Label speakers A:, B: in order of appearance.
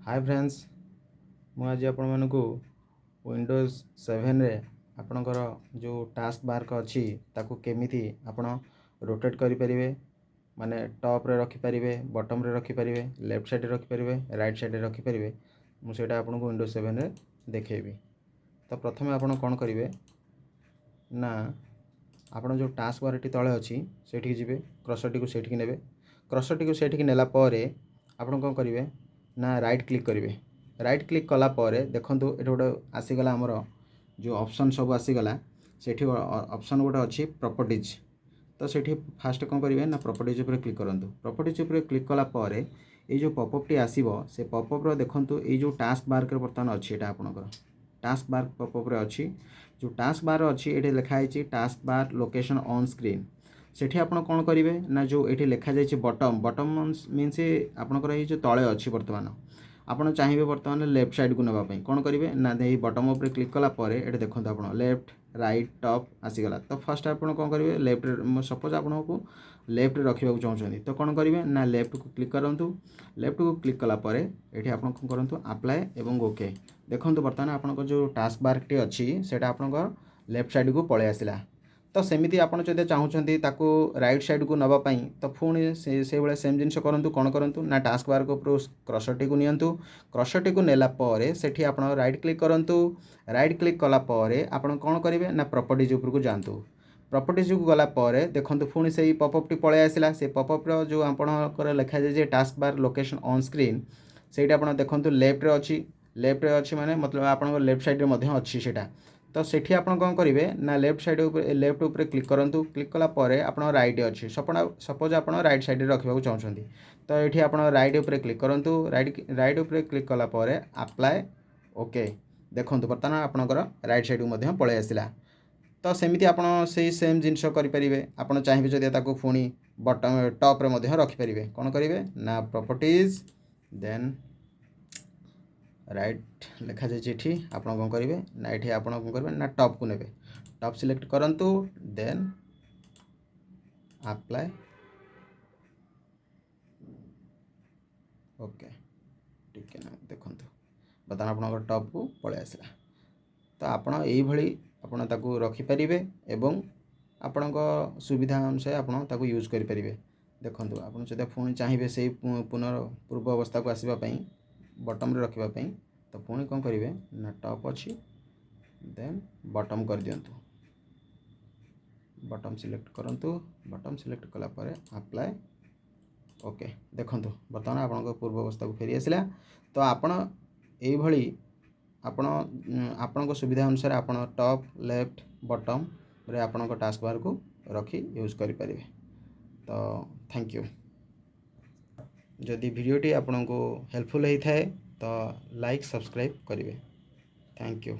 A: Hi friends मुझे आपण को विंडोज 7 रे आपणकर जो टास्क बार अच्छी ताकू केमिति आपण रोटेट करि परिबे माने टॉप रे रखि परिबे बॉटम रे रखि परिबे लेफ्ट साइड रे रखि परिबे राइट साइड रे रखि परिबे मु सेटा आपण को विंडोज 7 रे देखेबी। तो प्रथमे आपण कोन करिवे ना आपण जो टास्क बार टी तळे अछि सेठी जिवे क्रसर टी को सेठी नेबे क्रसर टी को सेठी नेला पारे आपण कोन करिवे ना राइट क्लिक करेंगे। राइट क्लिक कला पारे देखंतु एटा गोटे आसीगला हमर जो ऑप्शन सब आसीगला सेठी ऑप्शन गोटे अच्छी प्रॉपर्टीज। तो सेठी फास्ट कौन करेंगे ना प्रॉपर्टीज ऊपर क्लिक करंतु। प्रॉपर्टीज ऊपर क्लिक कला पारे ये जो पॉपअप टी आसीबो से पॉपअप रो देखंतु ये जो टास्क बार के बर्तमान अच्छी एटा आपनकर टास्क बार पॉपअप रे अच्छी जो टास्क बार अच्छी एठी लिखा है taskbar location on screen. सेठी आपण कौन करेंगे ना जो ये लिखा जाए बटम बटम मीन्स आपंकर ये जो तले अच्छी बर्तमान आपड़ चाहिए बर्तमान लेफ्ट साइड को नापी कौन करेंगे ना ये बटम उपर क्लिक कला ये देखो आप लेफ्ट राइट टॉप आसीगला। तो फर्स्ट आप कौन करेंगे लेफ्ट सपोज आपन को लेफ्ट रखा चाहते तो कौन करेंगे ना लेफ्ट को क्लिक करूँ। लेफ्ट को क्लिक कला ये आप कौन करूँ अप्लाई एवं ओके। देखो बर्तमान आप जो टास्क बार टी अच्छी से आपंकर लेफ्ट साइड को पलि आसला। तो सेमिति आपन जदि चाहूँगी ताकू राइट साइड को नवापाई तो पुणी से भाई सेम जिन करूँ कौन करूँ ना टास्क बार को क्रसर टी को नियंतु क्रसर टी को नेला पारे सेठी आपण राइट क्लिक करूँ। राइट क्लिक कला पारे आपण कौन करेंगे ना प्रॉपर्टीज ऊपर को जातु। प्रॉपर्टीज को गला पारे देखंतु पुणी से पॉपअप टी पलि आसला। से पॉपअप रो जो आपणकर लिखा जाए task bar location on screen सेटा आपण देखंतु लेफ्ट रे अच्छी माने मतलब आपन लेफ्ट साइड रे मध्य अच्छी सेटा। तो सेठी आपण कौन करेंगे ना लेफ्ट साइड लेफ्ट ऊपर क्लिक करूँ। क्लिक कला पारे आपण राइट अच्छी सपोज आप राइट साइड रखा चाहते तो ये आप राइट ऊपर क्लिक करूँ। राइट ऊपर क्लिक कला पारे अप्लाई ओके। देखो बर्तमान आपणकर राइट साइड को पलि आसला। तो सेमिति आपण से सेम जिनस करेंगे आपड़ चाहिए जदि ताको पुणी बटम टॉप रे रखिपारे कौन करेंगे ना प्रॉपर्टीज देन राइट लिखा जाए आप कौन करेंगे ना ये आप कौन करेंगे ना टॉप को नेबे टॉप सिलेक्ट करंतु देन अप्लाई ओके ठीक है ना। देखो बर्तमान आप टॉप को पलि आसला। तो आपड़ यही रखिपारे एवं आपण सुविधा अनुसार आपण ताकू यूज करेंगे। देखो आप पुणी चाहिए से पूर्व अवस्था को आसवाई बटम रे रखापी तो पुणी कौन करेंगे ना टॉप अच्छी देन बटम कर दिंतु बटम सिलेक्ट करंतु। बटम सिलेक्ट कला पारे अप्लाई ओके। देखो बर्तमान आप पूर्व अवस्था को फेरी आसला। तो आपण यही आपण सुविधा अनुसार आपण टॉप लेफ्ट बटम रे आपण टास्क बार को रखी यूज करेंगे। तो थैंक यू। जदि वीडियोटी आपन को हेल्पफुल होता है तो लाइक सब्सक्राइब करेंगे। Thank you.